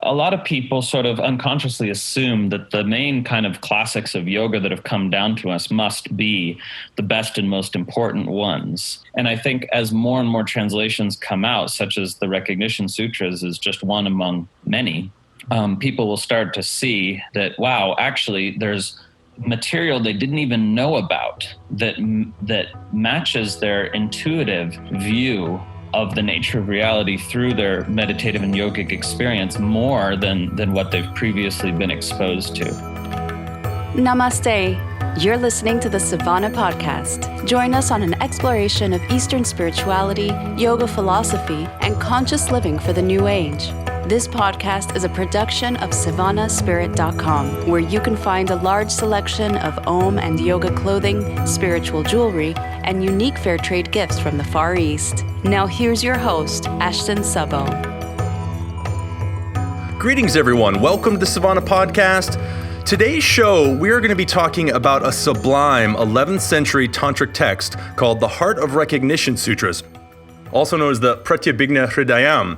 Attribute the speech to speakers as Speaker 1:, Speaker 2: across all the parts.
Speaker 1: a lot of people sort of unconsciously assume that the main kind of classics of yoga that have come down to us must be the best and most important ones. And I think as more and more translations come out, such as the Recognition Sutras is just one among many, people will start to see that, wow, actually there's material they didn't even know about that matches their intuitive view of the nature of reality through their meditative and yogic experience more than what they've previously been exposed to.
Speaker 2: Namaste. You're listening to the Savannah Podcast. Join us on an exploration of Eastern spirituality, yoga philosophy, and conscious living for the new age. This podcast is a production of SavannahSpirit.com, where you can find a large selection of Om and yoga clothing, spiritual jewelry, and unique fair trade gifts from the Far East. Now here's your host, Ashton Szabo.
Speaker 3: Greetings, everyone. Welcome to the Savannah Podcast. Today's show, we are going to be talking about a sublime 11th century tantric text called the Heart of Recognition Sutras, also known as the Pratyabhijna Hridayam.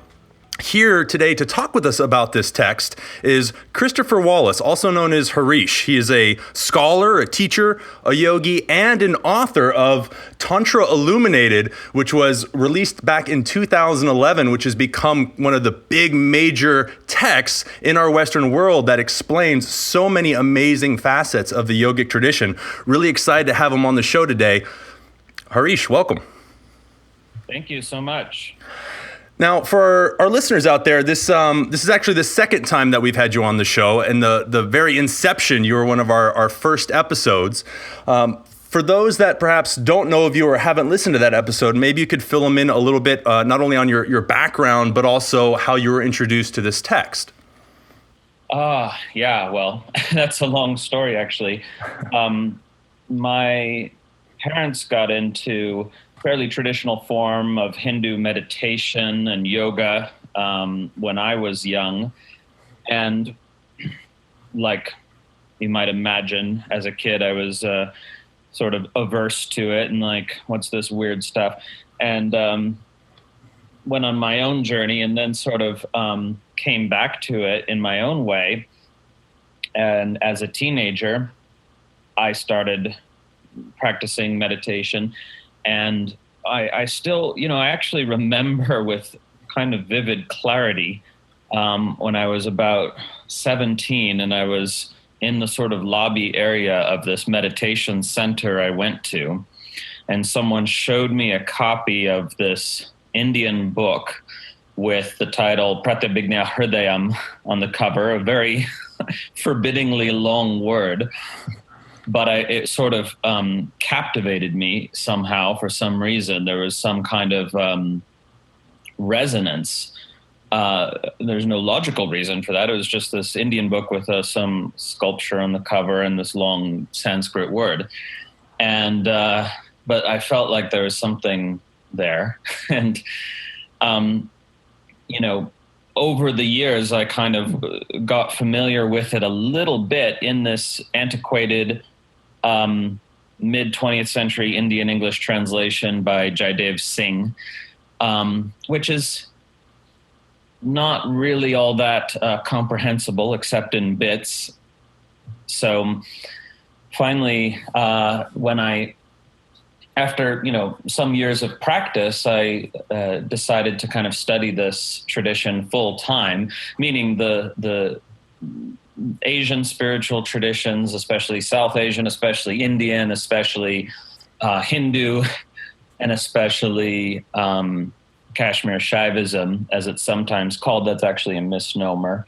Speaker 3: Here today to talk with us about this text is Christopher Wallis, also known as Hareesh. He is a scholar, a teacher, a yogi, and an author of Tantra Illuminated, which was released back in 2011, which has become one of the big major texts in our Western world that explains so many amazing facets of the yogic tradition. Really excited to have him on the show today. Hareesh, welcome.
Speaker 1: Thank you so much.
Speaker 3: Now, for our listeners out there, this is actually the second time that we've had you on the show. And the very inception, you were one of our first episodes. For those that perhaps don't know of you or haven't listened to that episode, maybe you could fill them in a little bit, not only on your background, but also how you were introduced to this text.
Speaker 1: Yeah, well, that's a long story, actually. My parents got into fairly traditional form of Hindu meditation and yoga when I was young. And like you might imagine, as a kid, I was sort of averse to it and like, what's this weird stuff? And went on my own journey and then sort of came back to it in my own way. And as a teenager, I started practicing meditation. And I still, I actually remember with kind of vivid clarity when I was about 17 and I was in the sort of lobby area of this meditation center I went to, and someone showed me a copy of this Indian book with the title Pratyabhijna Hridayam on the cover, a very forbiddingly long word. But it sort of captivated me somehow for some reason. There was some kind of resonance. There's no logical reason for that. It was just this Indian book with some sculpture on the cover and this long Sanskrit word. And but I felt like there was something there. And, over the years, I kind of got familiar with it a little bit in this antiquated mid-20th century Indian English translation by Jaidev Singh, which is not really all that comprehensible except in bits. So finally, after some years of practice, I decided to kind of study this tradition full time, meaning the Asian spiritual traditions, especially South Asian, especially Indian, especially Hindu, and especially Kashmir Shaivism, as it's sometimes called. That's actually a misnomer,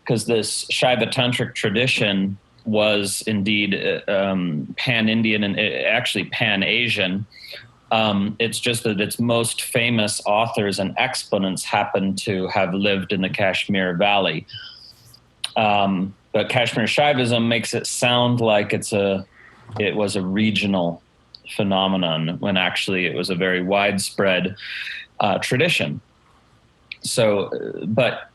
Speaker 1: because this Shaiva Tantric tradition was indeed pan-Indian and actually pan-Asian. It's just that its most famous authors and exponents happen to have lived in the Kashmir Valley. But Kashmir Shaivism makes it sound like it was a regional phenomenon when actually it was a very widespread tradition. So, but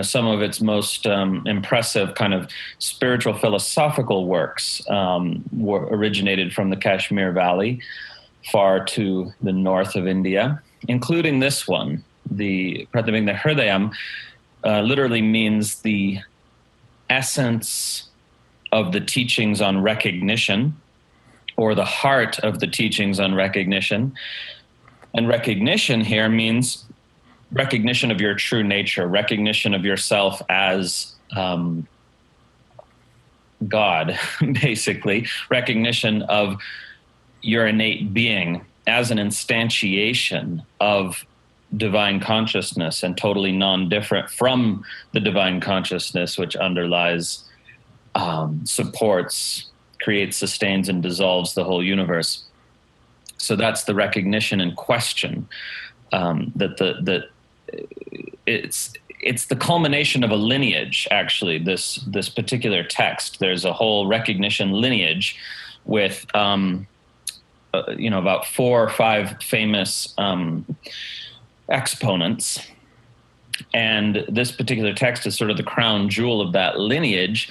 Speaker 1: some of its most impressive kind of spiritual philosophical works originated from the Kashmir Valley, far to the north of India, including this one, the Pratyabhijna Hridayam, literally means the essence of the teachings on recognition, or the heart of the teachings on recognition. And recognition here means recognition of your true nature, recognition of yourself as God, basically, recognition of your innate being as an instantiation of divine consciousness and totally non-different from the divine consciousness which underlies, supports, creates, sustains, and dissolves the whole universe. So that's the recognition in question. It's the culmination of a lineage, actually, this particular text. There's a whole recognition lineage with about 4 or 5 famous exponents. And this particular text is sort of the crown jewel of that lineage.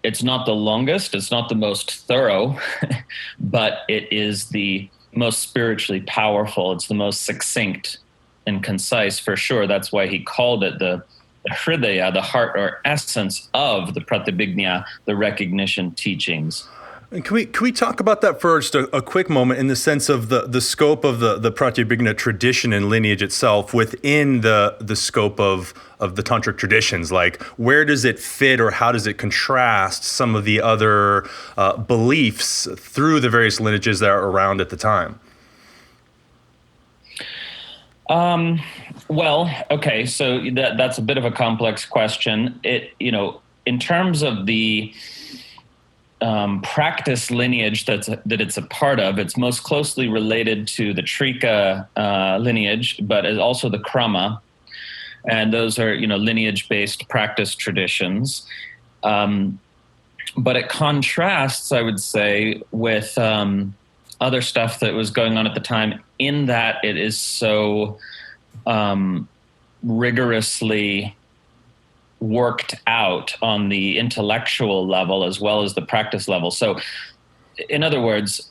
Speaker 1: It's not the longest, it's not the most thorough, but it is the most spiritually powerful. It's the most succinct and concise, for sure. That's why he called it the hridaya, the heart or essence of the pratibhignya, the recognition teachings.
Speaker 3: And can we talk about that for just a quick moment, in the sense of the scope of the pratibhignya tradition and lineage itself within the scope of the tantric traditions? Like, where does it fit, or how does it contrast some of the other beliefs through the various lineages that are around at the time?
Speaker 1: Well, okay, so that's a bit of a complex question. In terms of the practice lineage that it's a part of, it's most closely related to the Trika lineage, but is also the Krama, and those are lineage-based practice traditions. But it contrasts, I would say, with other stuff that was going on at the time, in that it is so rigorously worked out on the intellectual level as well as the practice level. So, in other words,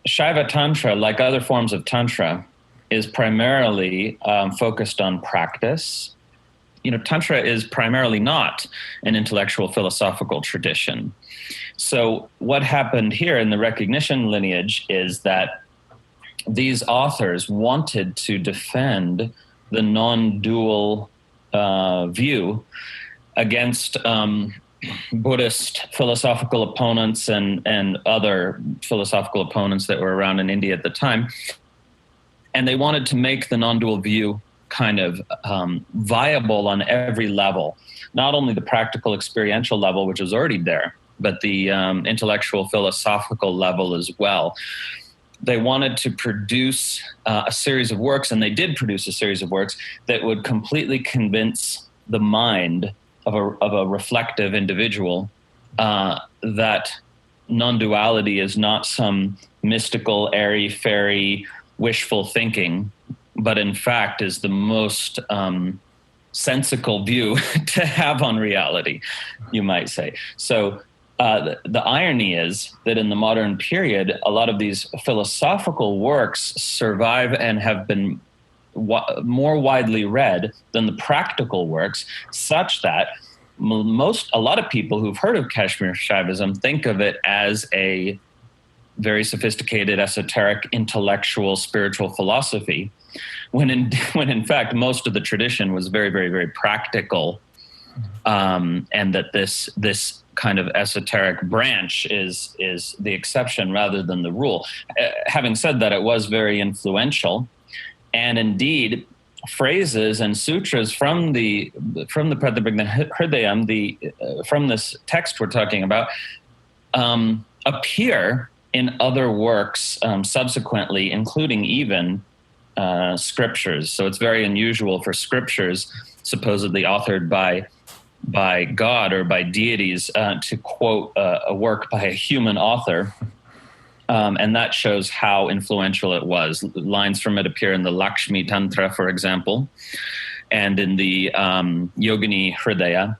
Speaker 1: Shaiva Tantra, like other forms of Tantra, is primarily focused on practice. Tantra is primarily not an intellectual philosophical tradition. So what happened here in the recognition lineage is that these authors wanted to defend the non-dual view against Buddhist philosophical opponents and other philosophical opponents that were around in India at the time. And they wanted to make the non-dual view kind of viable on every level, not only the practical experiential level, which was already there, but the intellectual philosophical level as well. They wanted to produce a series of works, and they did produce a series of works that would completely convince the mind of a reflective individual that non-duality is not some mystical, airy-fairy, wishful thinking, but in fact is the most sensical view to have on reality, you might say. So the irony is that in the modern period, a lot of these philosophical works survive and have been more widely read than the practical works, such that a lot of people who've heard of Kashmir Shaivism think of it as a very sophisticated, esoteric, intellectual, spiritual philosophy, when in fact most of the tradition was very, very, very practical, and that this kind of esoteric branch is the exception rather than the rule. Having said that, it was very influential, and indeed, phrases and sutras from the Pratibhignya Hridayam, from this text we're talking about, appear in other works subsequently, including even scriptures. So it's very unusual for scriptures supposedly authored by God or by deities to quote a work by a human author. And that shows how influential it was. Lines from it appear in the Lakshmi Tantra, for example, and in the Yogini Hridaya,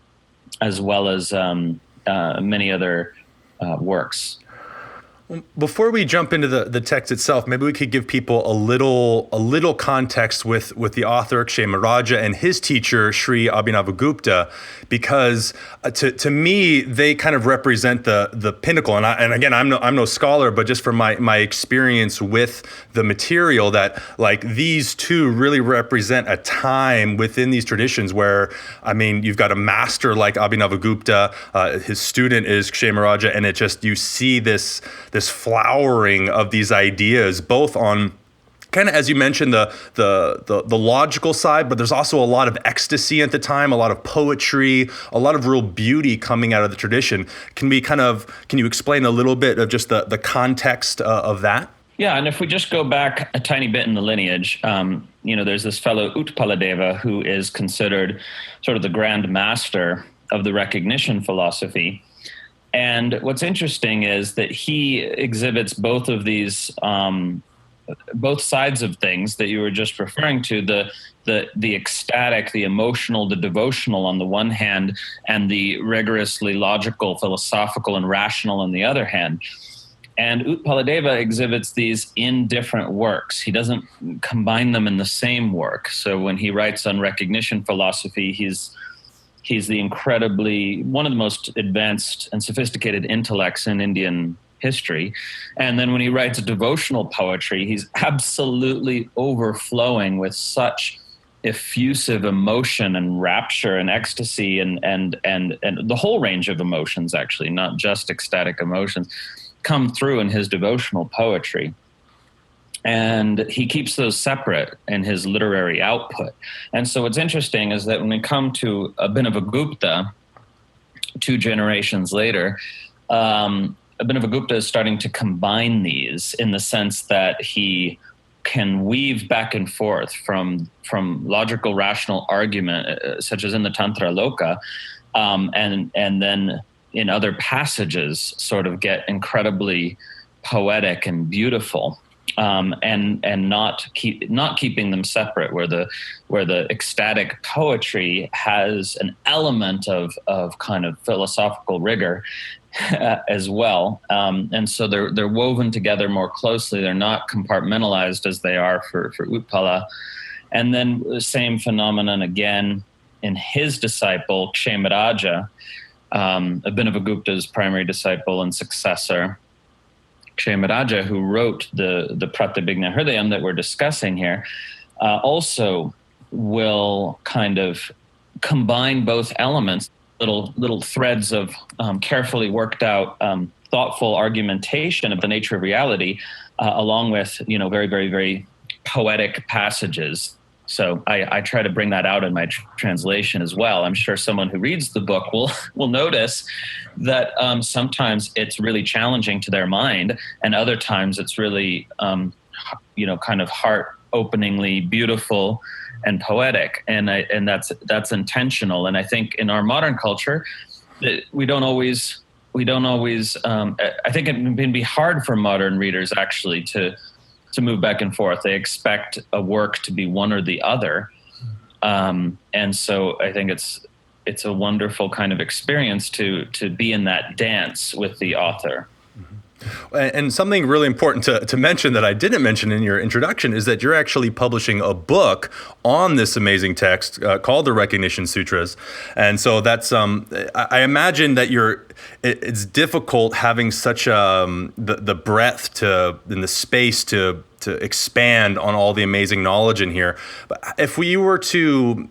Speaker 1: as well as many other works.
Speaker 3: Before we jump into the text itself, maybe we could give people a little context with the author Kshemarajah and his teacher Sri Abhinavagupta, because to me they kind of represent the pinnacle. And again, I'm no scholar, but just from my experience with the material, that like these two really represent a time within these traditions where, I mean, you've got a master like Abhinavagupta, his student is Kshemarajah, and it just, you see this flowering of these ideas, both on kind of, as you mentioned, the logical side, but there's also a lot of ecstasy at the time, a lot of poetry, a lot of real beauty coming out of the tradition. Can you explain a little bit of just the context of that?
Speaker 1: Yeah, and if we just go back a tiny bit in the lineage, there's this fellow Utpaladeva who is considered sort of the grand master of the recognition philosophy. And what's interesting is that he exhibits both of these, both sides of things that you were just referring to, the ecstatic, the emotional, the devotional on the one hand, and the rigorously logical, philosophical, and rational on the other hand. And Utpaladeva exhibits these in different works. He doesn't combine them in the same work. So when he writes on recognition philosophy, he's the incredibly, one of the most advanced and sophisticated intellects in Indian history. And then when he writes devotional poetry, he's absolutely overflowing with such effusive emotion and rapture and ecstasy and the whole range of emotions, actually, not just ecstatic emotions, come through in his devotional poetry. And he keeps those separate in his literary output. And so what's interesting is that when we come to Abhinavagupta, 2 generations later, Abhinavagupta is starting to combine these in the sense that he can weave back and forth from logical, rational argument, such as in the Tantra Loka, and then in other passages sort of get incredibly poetic and beautiful. And not keeping them separate, where the ecstatic poetry has an element of kind of philosophical rigor as well, and so they're woven together more closely. They're not compartmentalized as they are for Utpala. And then the same phenomenon again in his disciple Kshemarajah, Abhinavagupta's primary disciple and successor. Kshemarajah, who wrote the Pratibhigna Hridayam that we're discussing here, also will kind of combine both elements, little threads of carefully worked out, thoughtful argumentation of the nature of reality, along with very, very, very poetic passages. So I try to bring that out in my translation as well. I'm sure someone who reads the book will notice that sometimes it's really challenging to their mind, and other times it's really, kind of heart-openingly beautiful and poetic, and that's intentional. And I think in our modern culture, we don't always. I think it can be hard for modern readers actually to move back and forth. They expect a work to be one or the other. And so I think it's a wonderful kind of experience to be in that dance with the author.
Speaker 3: And something really important to mention that I didn't mention in your introduction is that you're actually publishing a book on this amazing text called the Recognition Sutras. And so that's, I imagine that it's difficult having such the breadth and the space to expand on all the amazing knowledge in here. But if we were to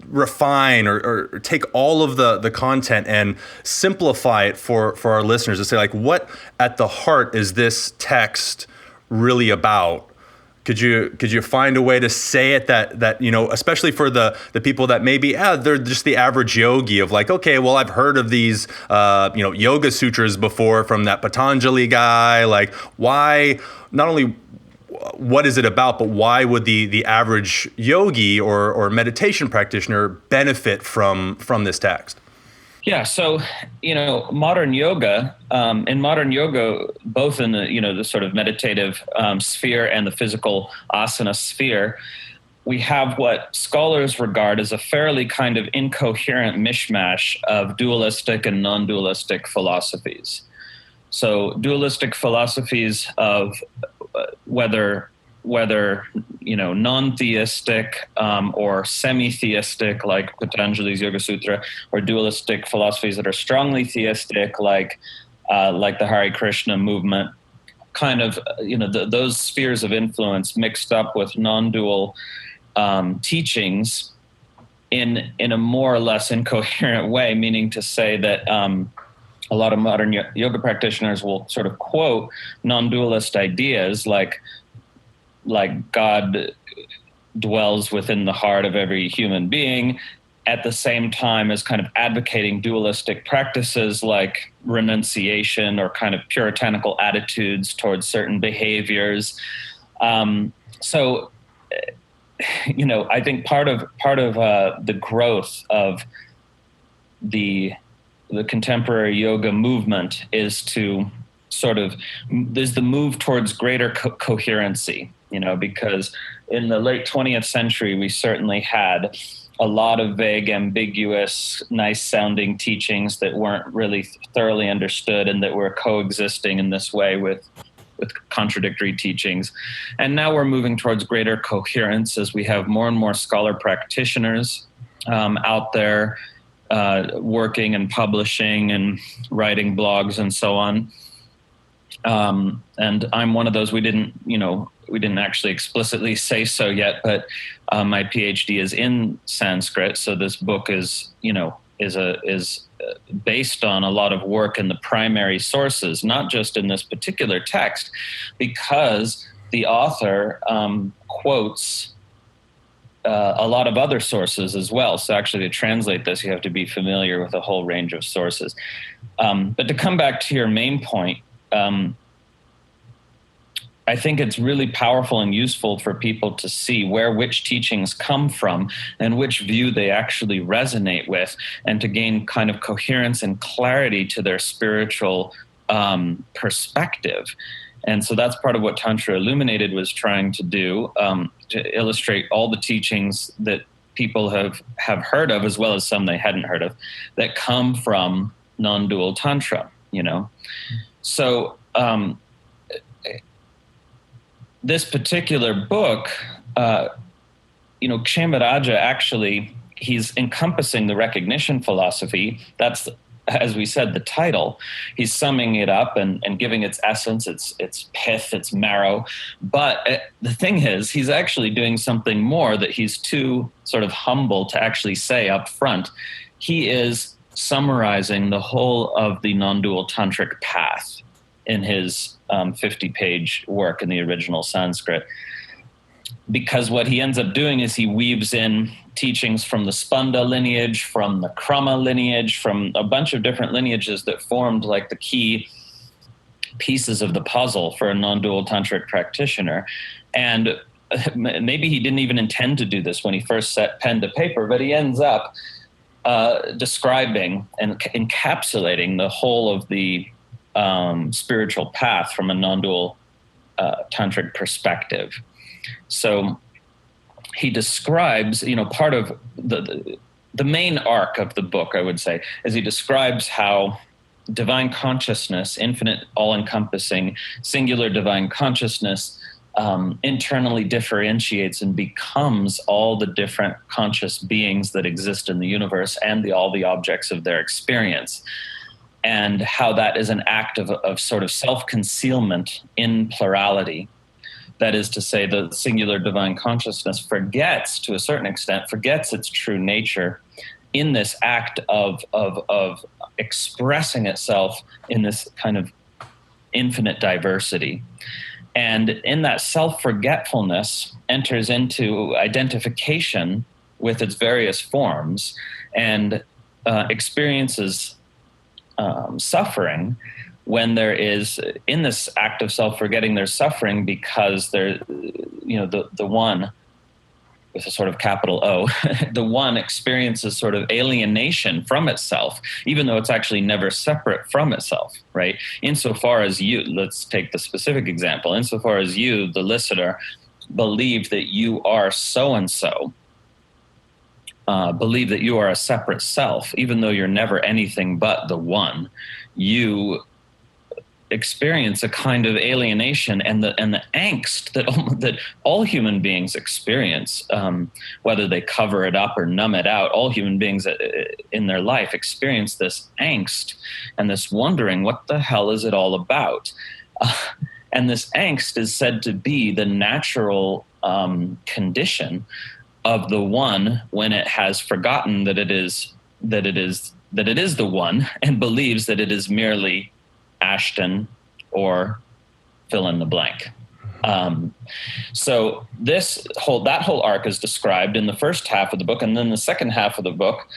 Speaker 3: refine or take all of the content and simplify it for our listeners to say, like, what at the heart is this text really about? Could you find a way to say it that especially for the people that maybe they're just the average yogi of like, okay, well, I've heard of these yoga sutras before from that Patanjali guy. Like, why not only what is it about, but why would the average yogi or meditation practitioner benefit from this text?
Speaker 1: Yeah, so modern yoga, in modern yoga, both in the sort of meditative sphere and the physical asana sphere, we have what scholars regard as a fairly kind of incoherent mishmash of dualistic and non-dualistic philosophies. So dualistic philosophies of whether non-theistic or semi-theistic, like Patanjali's Yoga Sutra, or dualistic philosophies that are strongly theistic, like the Hare Krishna movement, kind of those spheres of influence mixed up with non-dual teachings in a more or less incoherent way, meaning to say that a lot of modern yoga practitioners will sort of quote non-dualist ideas like God dwells within the heart of every human being, at the same time as kind of advocating dualistic practices like renunciation or kind of puritanical attitudes towards certain behaviors. So I think part of the growth of the contemporary yoga movement is the move towards greater coherency, because in the late 20th century, we certainly had a lot of vague, ambiguous, nice sounding teachings that weren't really thoroughly understood and that were coexisting in this way with contradictory teachings. And now we're moving towards greater coherence as we have more and more scholar practitioners out there working and publishing and writing blogs and so on. And I'm one of those. We didn't actually explicitly say so yet, but my PhD is in Sanskrit, so this book is based on a lot of work in the primary sources, not just in this particular text, because the author quotes a lot of other sources as well. So actually, to translate this, you have to be familiar with a whole range of sources. But to come back to your main point, I think it's really powerful and useful for people to see which teachings come from and which view they actually resonate with, and to gain kind of coherence and clarity to their spiritual perspective. And so that's part of what Tantra Illuminated was trying to do, to illustrate all the teachings that people have heard of, as well as some they hadn't heard of, that come from non-dual Tantra, So this particular book, Kshamaraja, actually, he's encompassing the recognition philosophy. That's, as we said, the title. He's summing it up and giving its essence, its pith, its marrow. But the thing is, he's actually doing something more that he's too sort of humble to actually say up front. He is summarizing the whole of the non-dual tantric path in his 50-page work in the original Sanskrit. Because what he ends up doing is he weaves in teachings from the Spanda lineage, from the Krama lineage, from a bunch of different lineages that formed like the key pieces of the puzzle for a non-dual tantric practitioner. And maybe he didn't even intend to do this when he first set pen to paper, but he ends up describing and encapsulating the whole of the spiritual path from a non-dual tantric perspective. So he describes, part of the main arc of the book, I would say, is he describes how divine consciousness, infinite, all-encompassing, singular divine consciousness, internally differentiates and becomes all the different conscious beings that exist in the universe and all the objects of their experience. And how that is an act of sort of self-concealment in plurality. That is to say, the singular divine consciousness forgets, to a certain extent, its true nature in this act of expressing itself in this kind of infinite diversity. And in that self-forgetfulness enters into identification with its various forms and experiences suffering when there is, in this act of self-forgetting, there's suffering because there, the one with a sort of capital O, the one experiences sort of alienation from itself, even though it's actually never separate from itself, right? Insofar as you, let's take the specific example, insofar as you, the listener, believe that you are so-and-so, believe that you are a separate self, even though you're never anything but the one, you experience a kind of alienation and the angst that all human beings experience, whether they cover it up or numb it out. All human beings in their life experience this angst and this wondering, what the hell is it all about? And this angst is said to be the natural condition of the one when it has forgotten that it is the one, and believes that it is merely Ashton or fill in the blank. So that whole arc is described in the first half of the book, and then the second half of the book,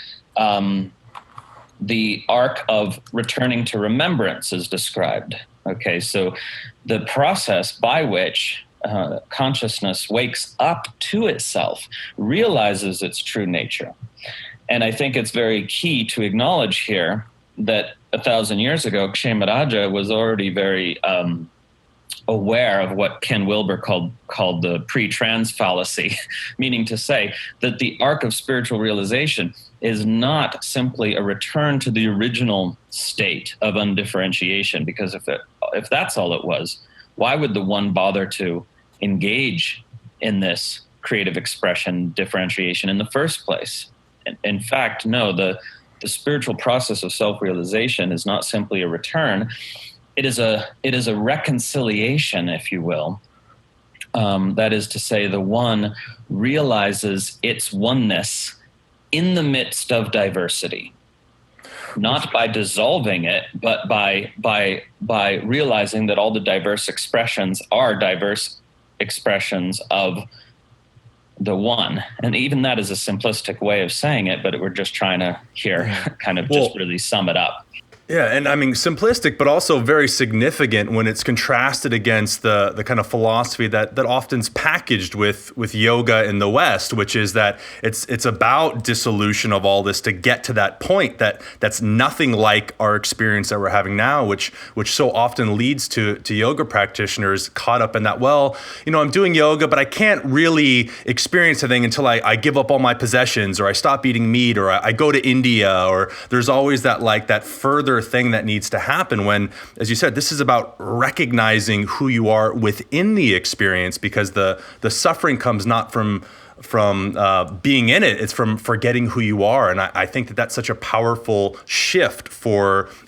Speaker 1: the arc of returning to remembrance is described. Okay, so the process by which consciousness wakes up to itself, realizes its true nature. And I think it's very key to acknowledge here that 1,000 years ago, Kshemaraja was already very aware of what Ken Wilber called the pre-trans fallacy, meaning to say that the arc of spiritual realization is not simply a return to the original state of undifferentiation, because if that's all it was, why would the one bother to engage in this creative expression differentiation in the first place? In fact, no, the spiritual process of self-realization is not simply a return. It is a reconciliation, if you will. That is to say, the one realizes its oneness in the midst of diversity, not by dissolving it, but by realizing that all the diverse expressions are diverse expressions of the one. And even that is a simplistic way of saying it, but we're just trying to here kind of just really sum it up.
Speaker 3: Yeah, and I mean, simplistic, but also very significant when it's contrasted against the kind of philosophy that often's packaged with yoga in the West, which is that it's about dissolution of all this to get to that point that's nothing like our experience that we're having now, which so often leads to yoga practitioners caught up in that, well, I'm doing yoga, but I can't really experience anything until I give up all my possessions, or I stop eating meat, or I go to India, or there's always that further thing that needs to happen when, as you said, this is about recognizing who you are within the experience, because the suffering comes not from being in it, it's from forgetting who you are. And I think that that's such a powerful shift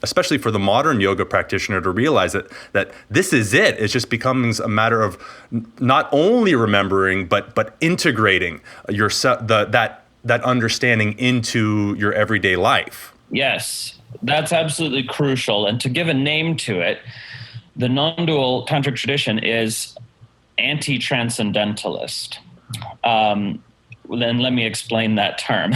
Speaker 3: especially for the modern yoga practitioner, to realize that this is it. It just becomes a matter of not only remembering, but integrating that understanding into your everyday life.
Speaker 1: Yes. That's absolutely crucial. And to give a name to it, the non-dual tantric tradition is anti-transcendentalist. Then let me explain that term,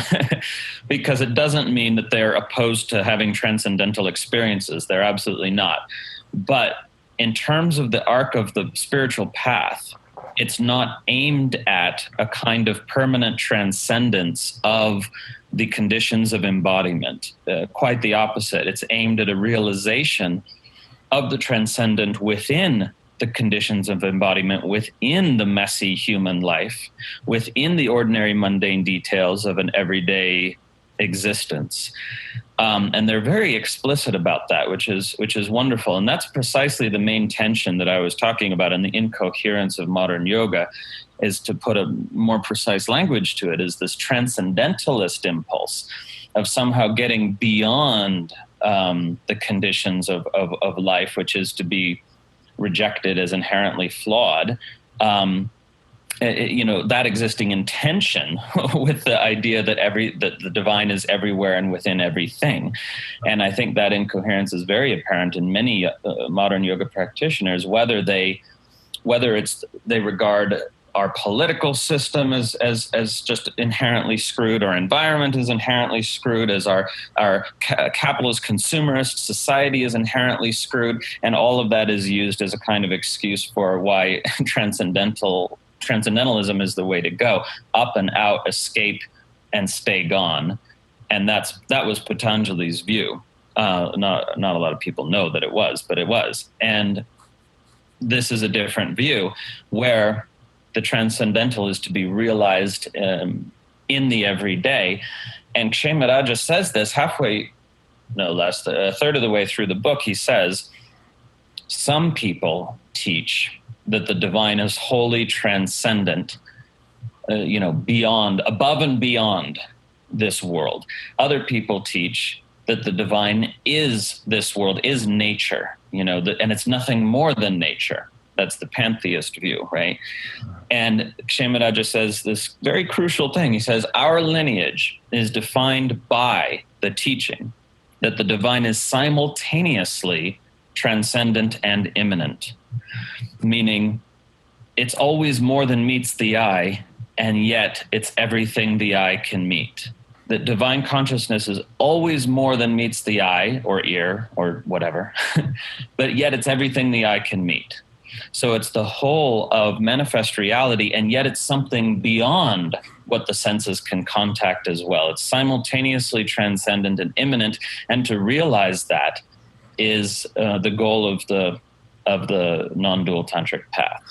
Speaker 1: because it doesn't mean that they're opposed to having transcendental experiences. They're absolutely not. But in terms of the arc of the spiritual path, it's not aimed at a kind of permanent transcendence of the conditions of embodiment. Quite the opposite. It's aimed at a realization of the transcendent within the conditions of embodiment, within the messy human life, within the ordinary mundane details of an everyday existence. And they're very explicit about that, which is wonderful. And that's precisely the main tension that I was talking about in the incoherence of modern yoga, is to put a more precise language to it, is this transcendentalist impulse of somehow getting beyond the conditions of life, which is to be rejected as inherently flawed. That existing in tension with the idea that the divine is everywhere and within everything. And I think that incoherence is very apparent in many modern yoga practitioners, whether they regard our political system as just inherently screwed, our environment is inherently screwed, as our capitalist consumerist society is inherently screwed, and all of that is used as a kind of excuse for why transcendentalism is the way to go. Up and out, escape, and stay gone. And that was Patanjali's view. Not a lot of people know that it was, but it was. And this is a different view, where the transcendental is to be realized in the everyday. And Kshemaraja says this halfway, no less, a third of the way through the book. He says, Some people teach that the divine is wholly transcendent, beyond, above and beyond this world. Other people teach that the divine is this world, is nature, and it's nothing more than nature. That's the pantheist view, right? And Kshemaraj says this very crucial thing. He says, our lineage is defined by the teaching that the divine is simultaneously transcendent and immanent, meaning it's always more than meets the eye, and yet it's everything the eye can meet. That divine consciousness is always more than meets the eye or ear or whatever, but yet it's everything the eye can meet. So it's the whole of manifest reality, and yet it's something beyond what the senses can contact as well. It's simultaneously transcendent and immanent, and to realize that is the goal of the non-dual tantric path.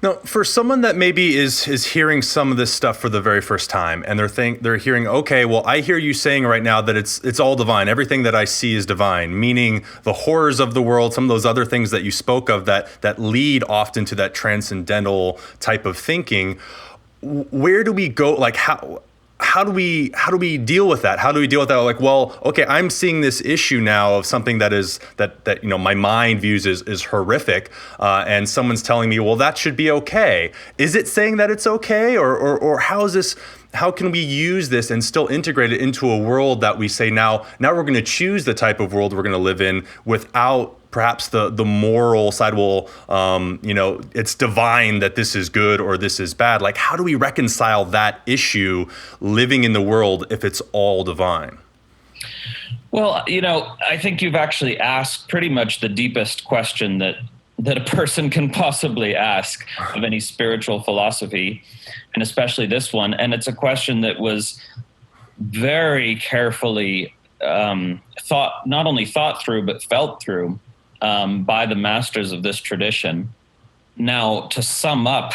Speaker 3: Now, for someone that maybe is hearing some of this stuff for the very first time, and they're hearing, okay, well, I hear you saying right now that it's all divine. Everything that I see is divine, meaning the horrors of the world, some of those other things that you spoke of that lead often to that transcendental type of thinking. Where do we go? Like, how do we deal with that? How do we deal with that? Like, well, okay, I'm seeing this issue now of something that my mind views as horrific, and someone's telling me, well, that should be okay. Is it saying that it's okay, or how is this? How can we use this and still integrate it into a world that we say now we're going to choose the type of world we're going to live in without perhaps the moral side? Well, it's divine that this is good or this is bad. Like, how do we reconcile that issue living in the world if it's all divine?
Speaker 1: Well, I think you've actually asked pretty much the deepest question that a person can possibly ask of any spiritual philosophy, and especially this one. And it's a question that was very carefully not only thought through, but felt through by the masters of this tradition. Now, to sum up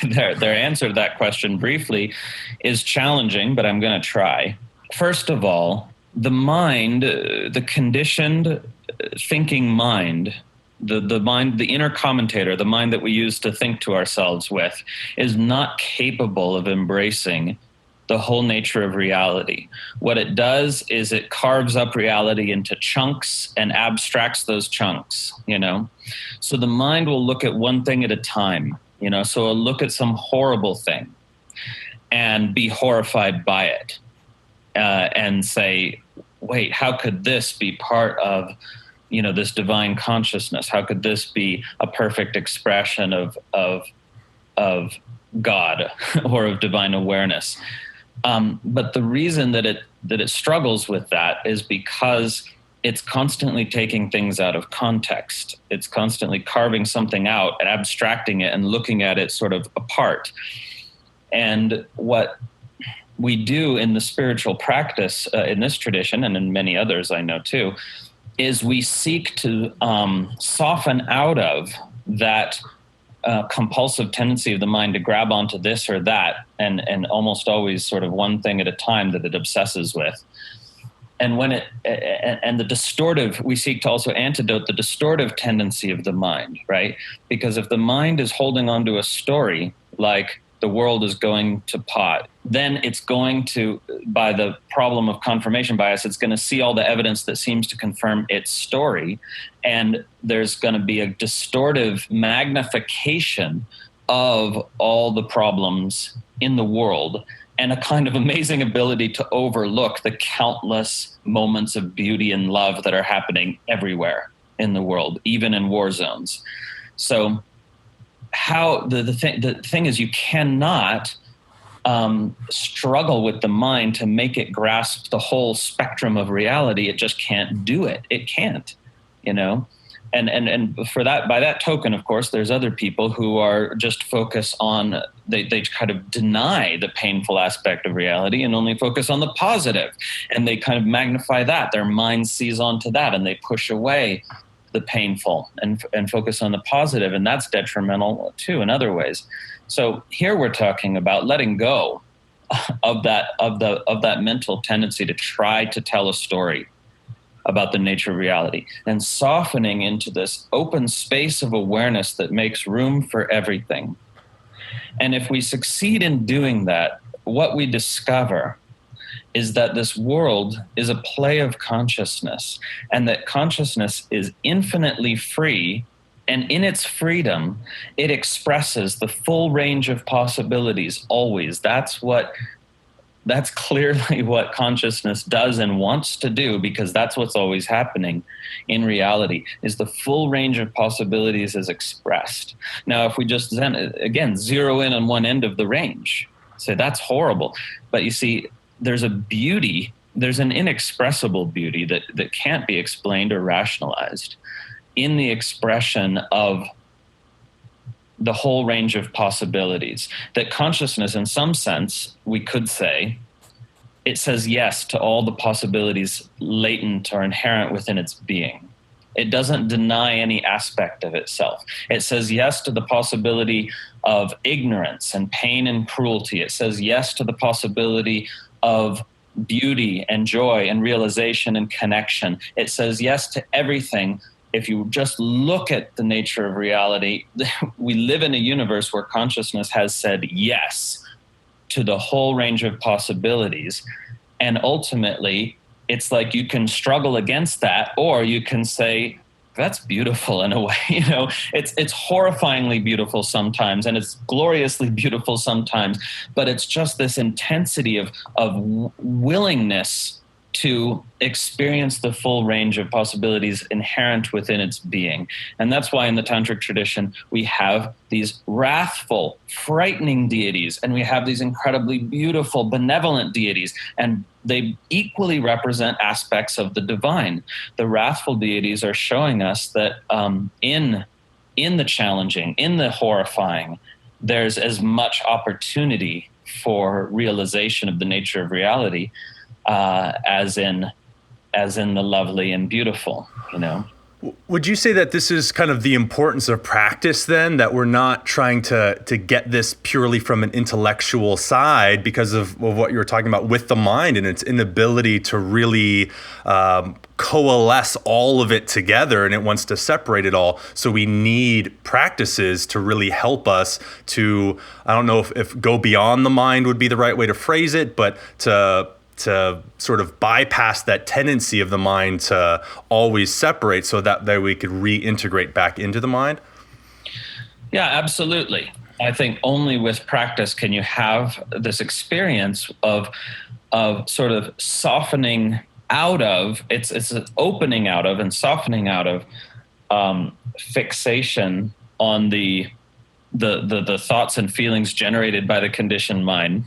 Speaker 1: their answer to that question briefly is challenging, but I'm going to try. First of all, the mind, the conditioned thinking mind, the mind, the inner commentator, the mind that we use to think to ourselves with, is not capable of embracing the whole nature of reality. What it does is it carves up reality into chunks and abstracts those chunks, So the mind will look at one thing at a time, so it'll look at some horrible thing and be horrified by it, and say, wait, how could this be part of this divine consciousness? How could this be a perfect expression of God or of divine awareness? But the reason that it struggles with that is because it's constantly taking things out of context. It's constantly carving something out and abstracting it and looking at it sort of apart. And what we do in the spiritual practice in this tradition, and in many others I know too, is we seek to soften out of that compulsive tendency of the mind to grab onto this or that, and almost always sort of one thing at a time that it obsesses with. And when the distortive, we seek to also antidote the distortive tendency of the mind, right? Because if the mind is holding onto a story like the world is going to pot, then it's going to, by the problem of confirmation bias, it's going to see all the evidence that seems to confirm its story. And there's going to be a distortive magnification of all the problems in the world, and a kind of amazing ability to overlook the countless moments of beauty and love that are happening everywhere in the world, even in war zones. So how the thing is, you cannot struggle with the mind to make it grasp the whole spectrum of reality. It just can't do it. It can't, And for that, by that token, of course, there's other people who are just focus on, they kind of deny the painful aspect of reality and only focus on the positive. And they kind of magnify that. Their mind sees onto that, and they push away the painful and focus on the positive. And that's detrimental too in other ways. So here we're talking about letting go of that mental tendency to try to tell a story about the nature of reality, and softening into this open space of awareness that makes room for everything. And if we succeed in doing that, what we discover is that this world is a play of consciousness, and that consciousness is infinitely free. And in its freedom, it expresses the full range of possibilities always. That's clearly what consciousness does and wants to do, because that's what's always happening in reality, is the full range of possibilities is expressed. Now, if we just then, again, zero in on one end of the range, say that's horrible. But you see, there's a beauty, there's an inexpressible beauty that can't be explained or rationalized in the expression of the whole range of possibilities. That consciousness, in some sense, we could say, it says yes to all the possibilities latent or inherent within its being. It doesn't deny any aspect of itself. It says yes to the possibility of ignorance and pain and cruelty. It says yes to the possibility of beauty and joy and realization and connection. It says yes to everything. If you just look at the nature of reality, we live in a universe where consciousness has said yes to the whole range of possibilities. And ultimately, it's like you can struggle against that, or you can say, that's beautiful in a way. It's horrifyingly beautiful sometimes, and it's gloriously beautiful sometimes, but it's just this intensity of willingness to experience the full range of possibilities inherent within its being. And that's why in the Tantric tradition, we have these wrathful, frightening deities, and we have these incredibly beautiful, benevolent deities, and they equally represent aspects of the divine. The wrathful deities are showing us that in the challenging, in the horrifying, there's as much opportunity for realization of the nature of reality as in the lovely and beautiful,
Speaker 3: Would you say that this is kind of the importance of practice then, that we're not trying to get this purely from an intellectual side because of what you were talking about with the mind and its inability to really coalesce all of it together, and it wants to separate it all. So we need practices to really help us to, I don't know if go beyond the mind would be the right way to phrase it, but to sort of bypass that tendency of the mind to always separate, so that we could reintegrate back into the mind?
Speaker 1: Yeah, absolutely. I think only with practice can you have this experience of sort of softening out of, it's an opening out of and softening out of fixation on the thoughts and feelings generated by the conditioned mind,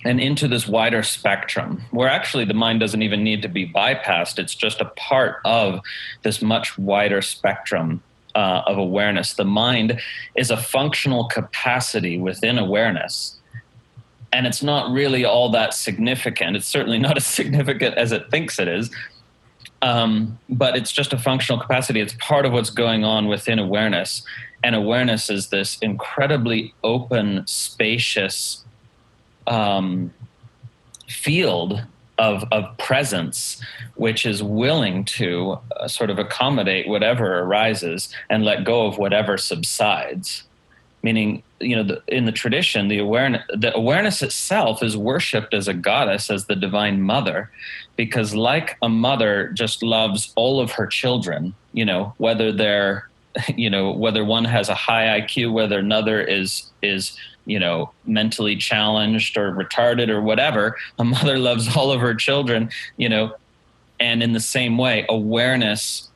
Speaker 1: and into this wider spectrum where actually the mind doesn't even need to be bypassed. It's just a part of this much wider spectrum of awareness. The mind is a functional capacity within awareness, and it's not really all that significant. It's certainly not as significant as it thinks it is, but it's just a functional capacity. It's part of what's going on within awareness, and awareness is this incredibly open, spacious field of presence, which is willing to sort of accommodate whatever arises and let go of whatever subsides. Meaning, in the tradition, the awareness itself is worshipped as a goddess, as the divine mother, because like a mother just loves all of her children, whether they're, whether one has a high IQ, whether another is mentally challenged or retarded or whatever, a mother loves all of her children, and in the same way, awareness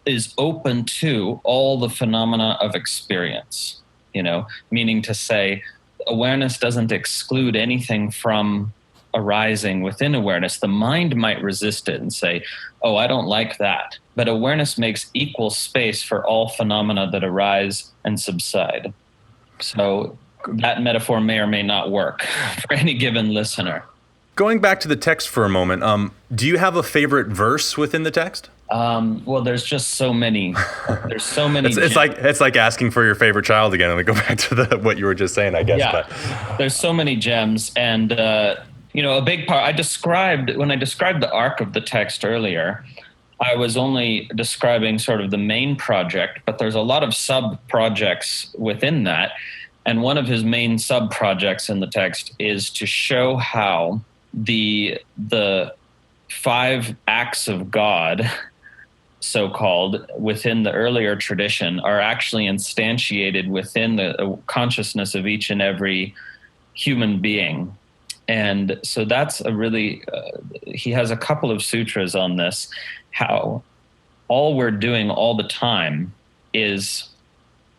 Speaker 1: is open to all the phenomena of experience, meaning to say, awareness doesn't exclude anything from arising within awareness. The mind might resist it and say, oh, I don't like that. But awareness makes equal space for all phenomena that arise and subside. So that metaphor may or may not work for any given listener.
Speaker 3: Going back to the text for a moment, do you have a favorite verse within the text?
Speaker 1: Well, there's just so many. There's so many.
Speaker 3: It's like asking for your favorite child again. And we go back to what you were just saying, I guess.
Speaker 1: Yeah,
Speaker 3: but
Speaker 1: there's so many gems, and a big part, when I described the arc of the text earlier, I was only describing sort of the main project, but there's a lot of sub-projects within that. And one of his main sub-projects in the text is to show how the 5 acts of God, so-called, within the earlier tradition are actually instantiated within the consciousness of each and every human being. And so that's a really, he has a couple of sutras on this, how all we're doing all the time is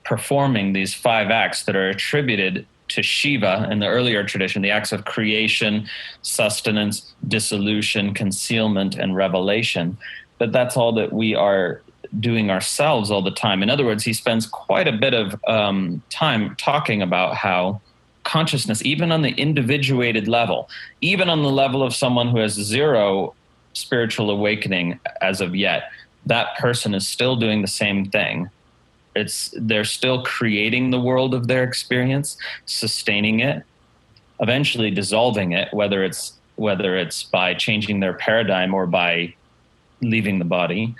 Speaker 1: performing these 5 acts that are attributed to Shiva in the earlier tradition, the acts of creation, sustenance, dissolution, concealment, and revelation. But that's all that we are doing ourselves all the time. In other words, he spends quite a bit of time talking about how consciousness, even on the individuated level, even on the level of someone who has 0 spiritual awakening as of yet, that person is still doing the same thing. They're still creating the world of their experience, sustaining it, eventually dissolving it, whether it's by changing their paradigm or by leaving the body,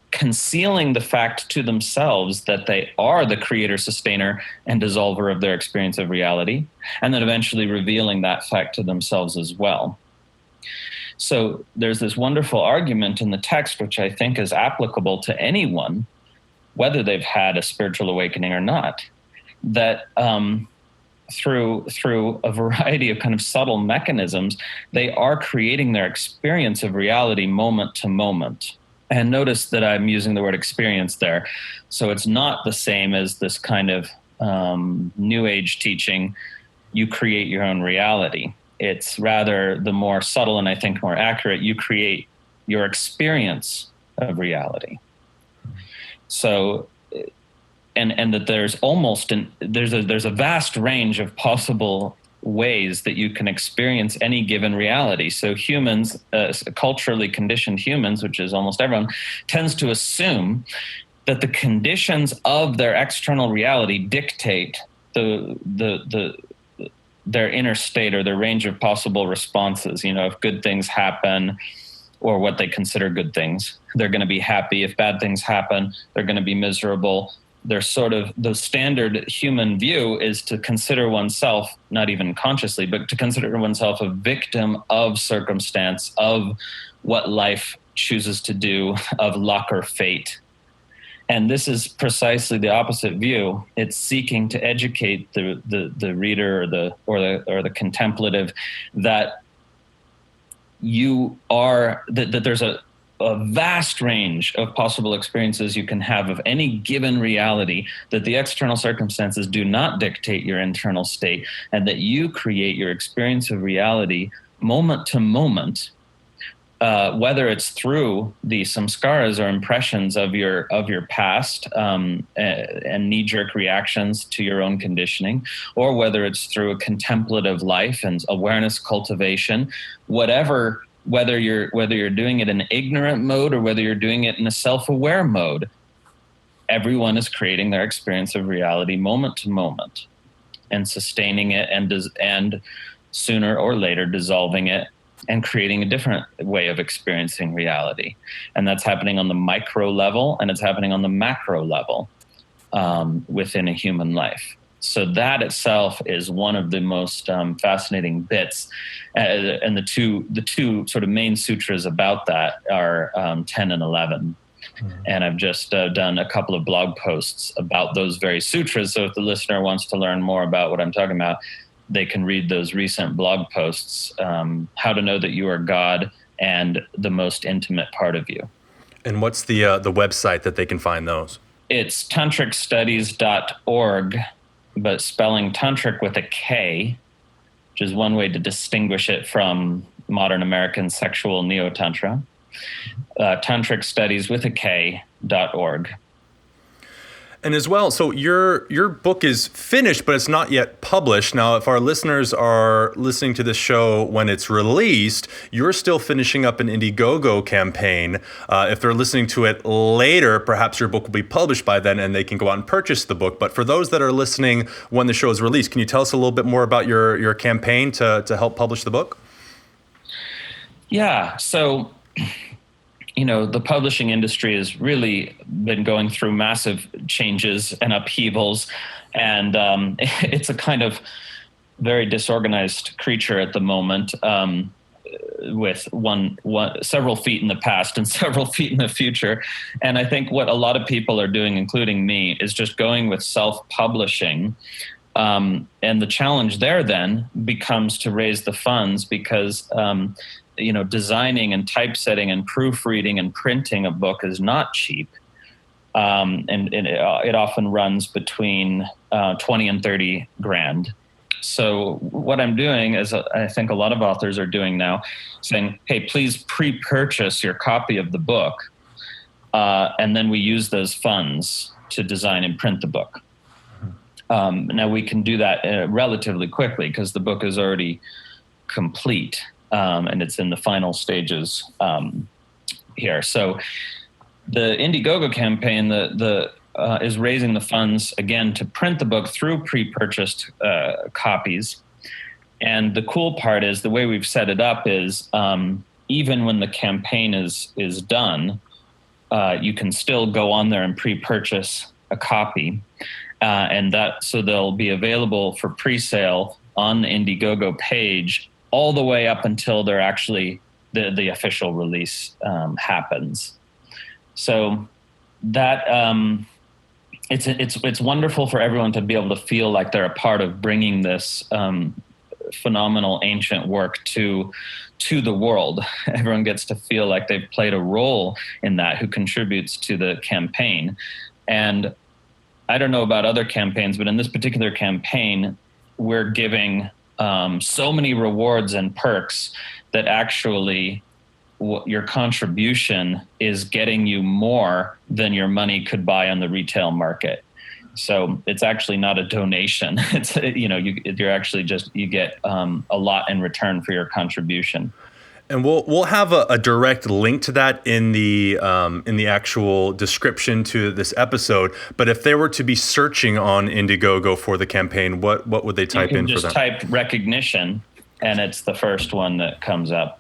Speaker 1: concealing the fact to themselves that they are the creator, sustainer, and dissolver of their experience of reality, and then eventually revealing that fact to themselves as well. So there's this wonderful argument in the text, which I think is applicable to anyone, whether they've had a spiritual awakening or not, that through a variety of kind of subtle mechanisms, they are creating their experience of reality moment to moment. And notice that I'm using the word experience there. So it's not the same as this kind of New Age teaching, you create your own reality. It's rather the more subtle and I think more accurate, you create your experience of reality. So, and that there's there's a vast range of possible ways that you can experience any given reality. So humans, culturally conditioned humans, which is almost everyone, tends to assume that the conditions of their external reality dictate their inner state or their range of possible responses. If good things happen, or what they consider good things, they're going to be happy. If bad things happen, they're going to be miserable. They're sort of, the standard human view is to consider oneself, not even consciously, but to consider oneself a victim of circumstance, of what life chooses to do, of luck or fate. And this is precisely the opposite view. It's seeking to educate the reader or the contemplative that that there's a vast range of possible experiences you can have of any given reality, that the external circumstances do not dictate your internal state, and that you create your experience of reality moment to moment, whether it's through the samskaras or impressions of your past and knee-jerk reactions to your own conditioning, or whether it's through a contemplative life and awareness cultivation, whether you're doing it in ignorant mode or whether you're doing it in a self-aware mode, everyone is creating their experience of reality moment to moment and sustaining it and sooner or later dissolving it and creating a different way of experiencing reality. And that's happening on the micro level, and it's happening on the macro level within a human life. So that itself is one of the most fascinating bits. And the two sort of main sutras about that are 10 and 11. And I've just done a couple of blog posts about those very sutras. So if the listener wants to learn more about what I'm talking about, they can read those recent blog posts, How to Know That You Are God and The Most Intimate Part of You.
Speaker 3: And what's the website that they can find those? It's
Speaker 1: tantricstudies.org, but spelling tantric with a K, which is one way to distinguish it from modern American sexual neo-tantra. Tantric with a K.org.
Speaker 3: And as well, so your book is finished, but it's not yet published. Now, if our listeners are listening to this show when it's released, you're still finishing up an Indiegogo campaign. If they're listening to it later, perhaps your book will be published by then and they can go out and purchase the book. But for those that are listening when the show is released, can you tell us a little bit more about your campaign to help publish the book?
Speaker 1: Yeah. So, the publishing industry has really been going through massive changes and upheavals, and it's a kind of very disorganized creature at the moment, with several feet in the past and several feet in the future. And I think what a lot of people are doing, including me, is just going with self-publishing. And the challenge there then becomes to raise the funds, because designing and typesetting and proofreading and printing a book is not cheap. And it often runs between 20 and 30 grand. So what I'm doing is, I think a lot of authors are doing now, saying, hey, please pre-purchase your copy of the book, and then we use those funds to design and print the book. Now we can do that relatively quickly, because the book is already complete, and it's in the final stages here. So the Indiegogo campaign is raising the funds again to print the book through pre-purchased copies. And the cool part is, the way we've set it up is, even when the campaign is done, you can still go on there and pre-purchase a copy. So they'll be available for pre-sale on the Indiegogo page all the way up until they're actually the official release happens. So that it's wonderful for everyone to be able to feel like they're a part of bringing this phenomenal ancient work to the world. Everyone gets to feel like they've played a role in that, who contributes to the campaign. And I don't know about other campaigns, but in this particular campaign, we're giving so many rewards and perks that actually your contribution is getting you more than your money could buy on the retail market. So it's actually not a donation. It's, you're actually you get a lot in return for your contribution.
Speaker 3: And we'll have a direct link to that in the actual description to this episode. But if they were to be searching on Indiegogo for the campaign, what would they type in for that?
Speaker 1: Just type recognition, and it's the first one that comes up.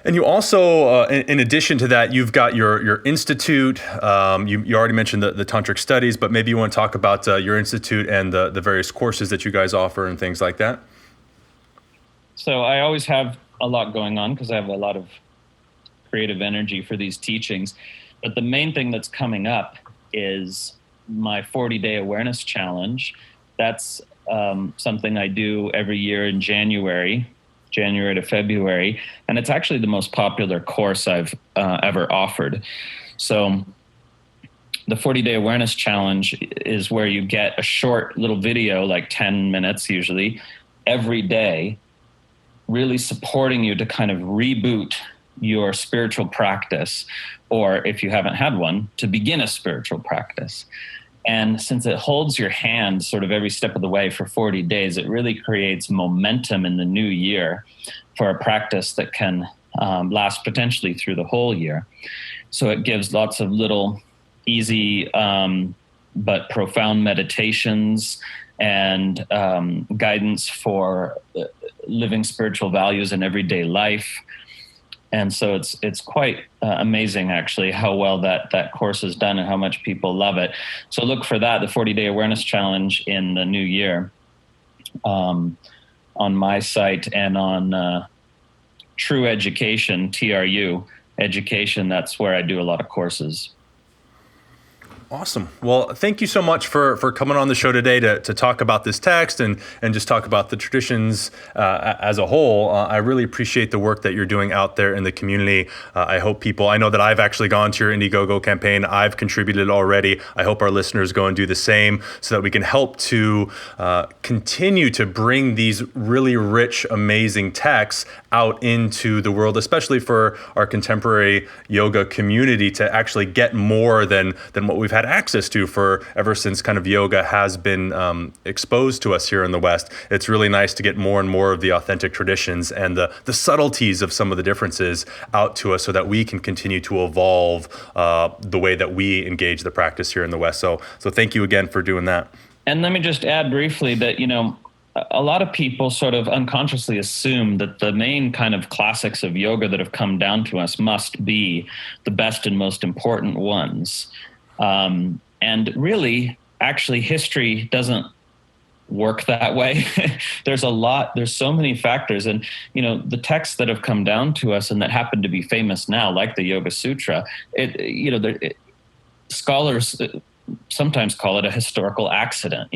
Speaker 3: And you also, in addition to that, you've got your institute. You already mentioned the tantric studies, but maybe you want to talk about your institute and the various courses that you guys offer and things like that.
Speaker 1: So I always have a lot going on, because I have a lot of creative energy for these teachings. But the main thing that's coming up is my 40-day awareness challenge. That's something I do every year in January to February. And it's actually the most popular course I've ever offered. So the 40-day awareness challenge is where you get a short little video, like 10 minutes usually, every day, really supporting you to kind of reboot your spiritual practice, or if you haven't had one, to begin a spiritual practice. And since it holds your hand sort of every step of the way for 40 days, it really creates momentum in the new year for a practice that can last potentially through the whole year. So it gives lots of little easy but profound meditations and guidance for living spiritual values in everyday life. And so it's quite amazing, actually, how well that course is done and how much people love it. So look for that, the 40-day awareness challenge, in the new year on my site, and on True Education, TRU Education. That's where I do a lot of courses.
Speaker 3: Awesome. Well, thank you so much for coming on the show today to talk about this text and just talk about the traditions as a whole. I really appreciate the work that you're doing out there in the community. I know that I've actually gone to your Indiegogo campaign. I've contributed already. I hope our listeners go and do the same, so that we can help to continue to bring these really rich, amazing texts out into the world, especially for our contemporary yoga community, to actually get more than what we've had access to for ever since kind of yoga has been exposed to us here in the West. It's really nice to get more and more of the authentic traditions and the subtleties of some of the differences out to us, so that we can continue to evolve the way that we engage the practice here in the West. So thank you again for doing that.
Speaker 1: And let me just add briefly that, a lot of people sort of unconsciously assume that the main kind of classics of yoga that have come down to us must be the best and most important ones. And really, actually, history doesn't work that way. There's so many factors. And, the texts that have come down to us and that happen to be famous now, like the Yoga Sutra, scholars sometimes call it a historical accident,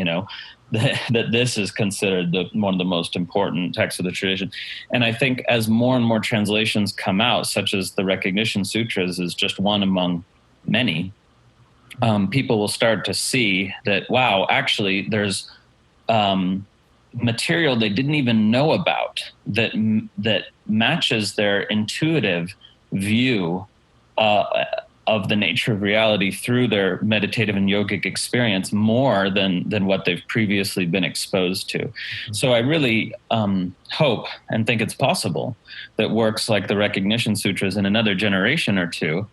Speaker 1: that this is considered one of the most important texts of the tradition. And I think as more and more translations come out, such as the Recognition Sutras is just one among many, people will start to see that, wow, actually there's material they didn't even know about that matches their intuitive view of the nature of reality through their meditative and yogic experience more than what they've previously been exposed to. So I really hope and think it's possible that works like the Recognition Sutras in another generation or two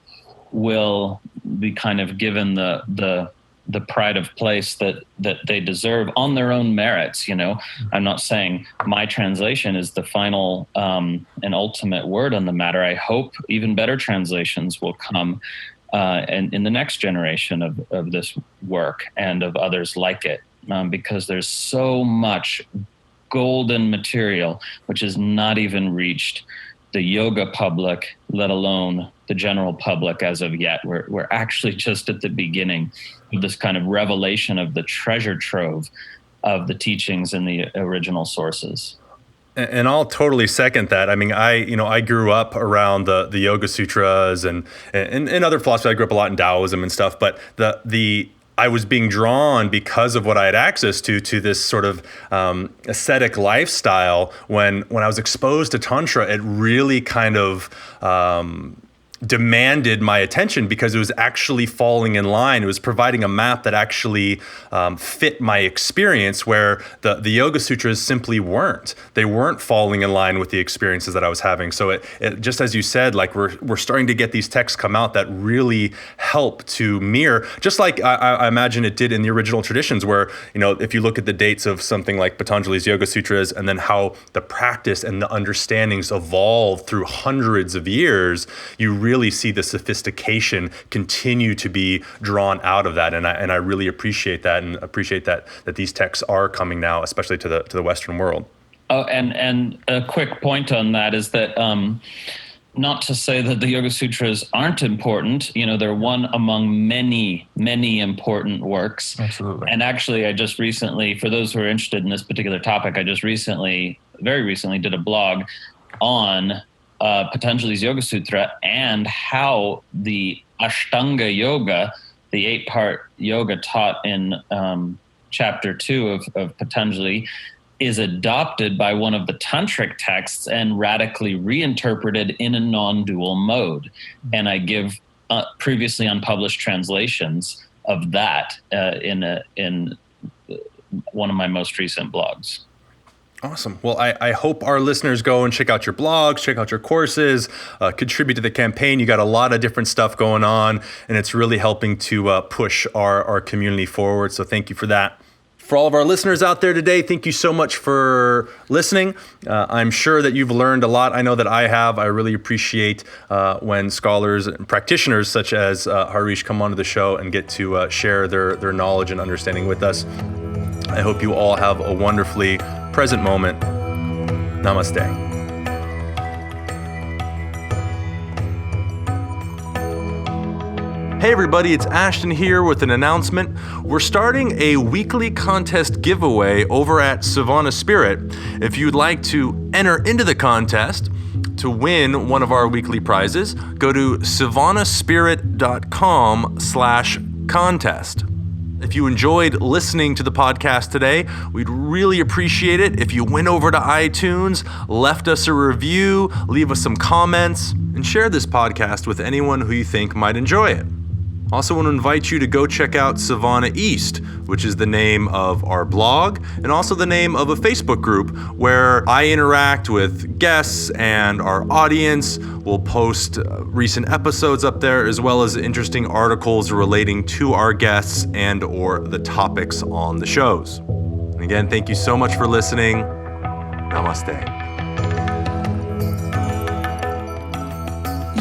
Speaker 1: will be kind of given the pride of place that they deserve on their own merits. I'm not saying my translation is the final and ultimate word on the matter. I hope even better translations will come and in the next generation of this work and of others like it, because there's so much golden material which has not even reached the yoga public, let alone the general public as of yet. We're actually just at the beginning of this kind of revelation of the treasure trove of the teachings in the original sources.
Speaker 3: And I'll totally second that. I mean, I grew up around the Yoga Sutras and other philosophy. I grew up a lot in Taoism and stuff, but I was being drawn because of what I had access to this sort of ascetic lifestyle. When I was exposed to Tantra, it really kind of demanded my attention because it was actually falling in line. It was providing a map that actually fit my experience, where the Yoga Sutras simply weren't. They weren't falling in line with the experiences that I was having. So it just as you said, like we're starting to get these texts come out that really help to mirror, just like I imagine it did in the original traditions, where, if you look at the dates of something like Patanjali's Yoga Sutras and then how the practice and the understandings evolved through hundreds of years, you really see the sophistication continue to be drawn out of that, and I really appreciate that, and appreciate that these texts are coming now, especially to the Western world.
Speaker 1: Oh, and a quick point on that is that not to say that the Yoga Sutras aren't important. They're one among many, many important works.
Speaker 4: Absolutely.
Speaker 1: And actually, I just recently, for those who are interested in this particular topic, very recently did a blog on Patanjali's Yoga Sutra and how the Ashtanga Yoga, the 8-part yoga taught in chapter 2 of Patanjali, is adopted by one of the tantric texts and radically reinterpreted in a non-dual mode. And I give previously unpublished translations of that in one of my most recent blogs.
Speaker 3: Awesome. Well, I hope our listeners go and check out your blogs, check out your courses, contribute to the campaign. You got a lot of different stuff going on, and it's really helping to push our community forward. So thank you for that. For all of our listeners out there today, thank you so much for listening. I'm sure that you've learned a lot. I know that I have. I really appreciate when scholars and practitioners such as Hareesh come onto the show and get to share their knowledge and understanding with us. I hope you all have a wonderfully present moment. Namaste. Hey everybody, it's Ashton here with an announcement. We're starting a weekly contest giveaway over at Savannah Spirit. If you'd like to enter into the contest to win one of our weekly prizes, go to savannahspirit.com/contest. If you enjoyed listening to the podcast today, we'd really appreciate it if you went over to iTunes, left us a review, leave us some comments, and share this podcast with anyone who you think might enjoy it. Also want to invite you to go check out Savannah East, which is the name of our blog and also the name of a Facebook group where I interact with guests and our audience. We'll post recent episodes up there as well as interesting articles relating to our guests and or the topics on the shows. Again, thank you so much for listening. Namaste.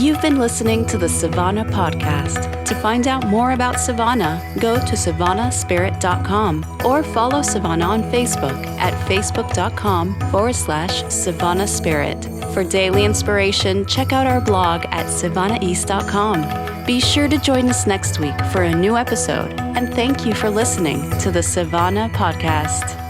Speaker 2: You've been listening to the Savannah Podcast. To find out more about Savannah, go to savannahspirit.com or follow Savannah on Facebook at facebook.com/Savannah Spirit. For daily inspiration, check out our blog at savannaeast.com. Be sure to join us next week for a new episode, and thank you for listening to the Savannah Podcast.